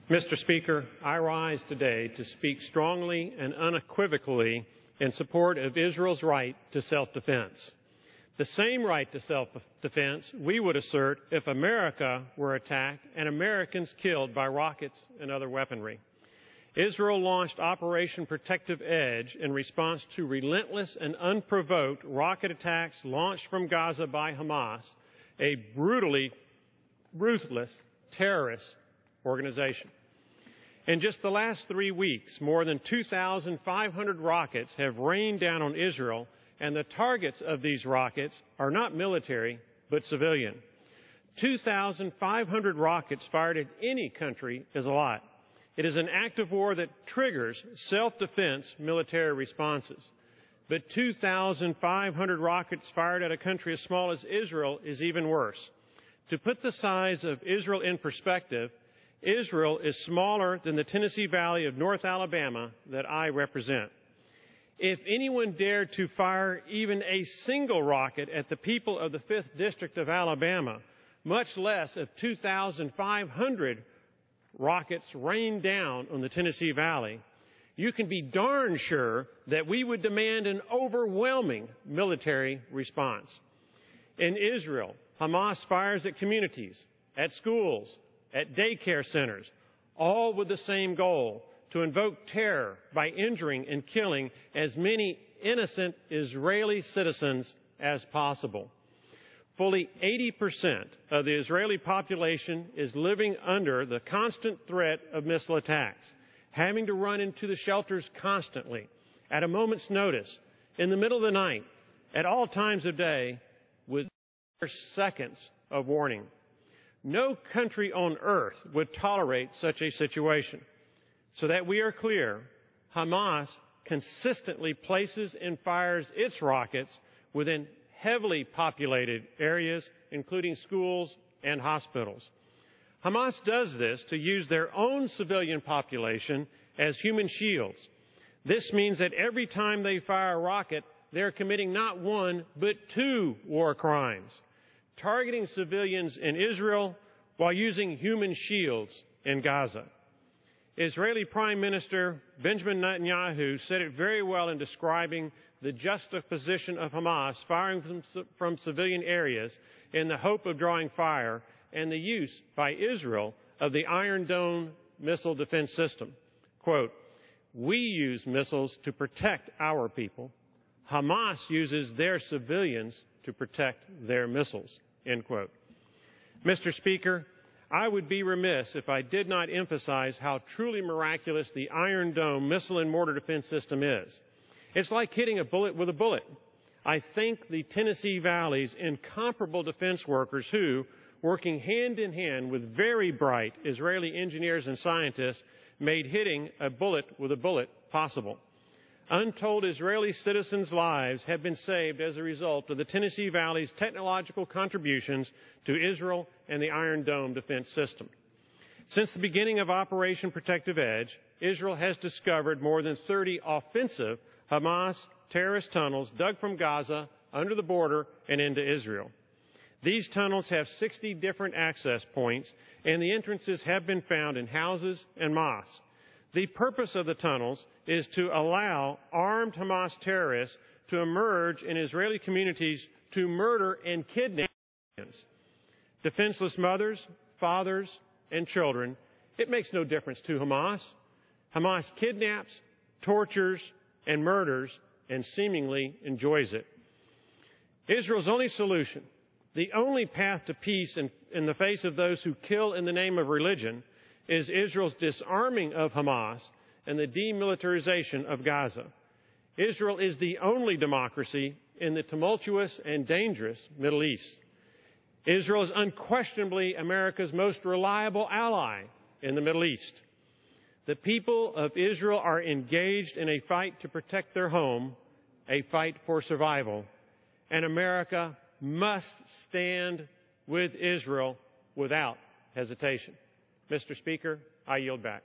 Mr. Speaker, I rise today to speak strongly and unequivocally in support of Israel's right to self-defense. The same right to self-defense we would assert if America were attacked and Americans killed by rockets and other weaponry. Israel launched Operation Protective Edge in response to relentless and unprovoked rocket attacks launched from Gaza by Hamas, a brutally ruthless terrorist organization. In just the last 3 weeks, more than 2,500 rockets have rained down on Israel, and the targets of these rockets are not military, but civilian. 2,500 rockets fired at any country is a lot. It is an act of war that triggers self-defense military responses. But 2,500 rockets fired at a country as small as Israel is even worse. To put the size of Israel in perspective, Israel is smaller than the Tennessee Valley of North Alabama that I represent. If anyone dared to fire even a single rocket at the people of the 5th District of Alabama, much less if 2,500 rockets rained down on the Tennessee Valley, you can be darn sure that we would demand an overwhelming military response. In Israel, Hamas fires at communities, at schools, at daycare centers, all with the same goal: to invoke terror by injuring and killing as many innocent Israeli citizens as possible. Fully 80% of the Israeli population is living under the constant threat of missile attacks, having to run into the shelters constantly, at a moment's notice, in the middle of the night, at all times of day, with seconds of warning. No country on earth would tolerate such a situation. So that we are clear, Hamas consistently places and fires its rockets within heavily populated areas, including schools and hospitals. Hamas does this to use their own civilian population as human shields. This means that every time they fire a rocket, they're committing not one, but two war crimes: targeting civilians in Israel while using human shields in Gaza. Israeli Prime Minister Benjamin Netanyahu said it very well in describing the juxtaposition of Hamas firing from civilian areas in the hope of drawing fire and the use by Israel of the Iron Dome missile defense system. Quote, "We use missiles to protect our people. Hamas uses their civilians to protect their missiles." End quote. Mr. Speaker, I would be remiss if I did not emphasize how truly miraculous the Iron Dome missile and mortar defense system is. It's like hitting a bullet with a bullet. I thank the Tennessee Valley's incomparable defense workers who, working hand in hand with very bright Israeli engineers and scientists, made hitting a bullet with a bullet possible. Untold Israeli citizens' lives have been saved as a result of the Tennessee Valley's technological contributions to Israel and the Iron Dome defense system. Since the beginning of Operation Protective Edge, Israel has discovered more than 30 offensive Hamas terrorist tunnels dug from Gaza under the border and into Israel. These tunnels have 60 different access points, and the entrances have been found in houses and mosques. The purpose of the tunnels is to allow armed Hamas terrorists to emerge in Israeli communities to murder and kidnap defenseless mothers, fathers, and children. It makes no difference to Hamas. Hamas kidnaps, tortures, and murders, and seemingly enjoys it. Israel's only solution, the only path to peace in the face of those who kill in the name of religion, is Israel's disarming of Hamas and the demilitarization of Gaza. Israel is the only democracy in the tumultuous and dangerous Middle East. Israel is unquestionably America's most reliable ally in the Middle East. The people of Israel are engaged in a fight to protect their home, a fight for survival, and America must stand with Israel without hesitation. Mr. Speaker, I yield back.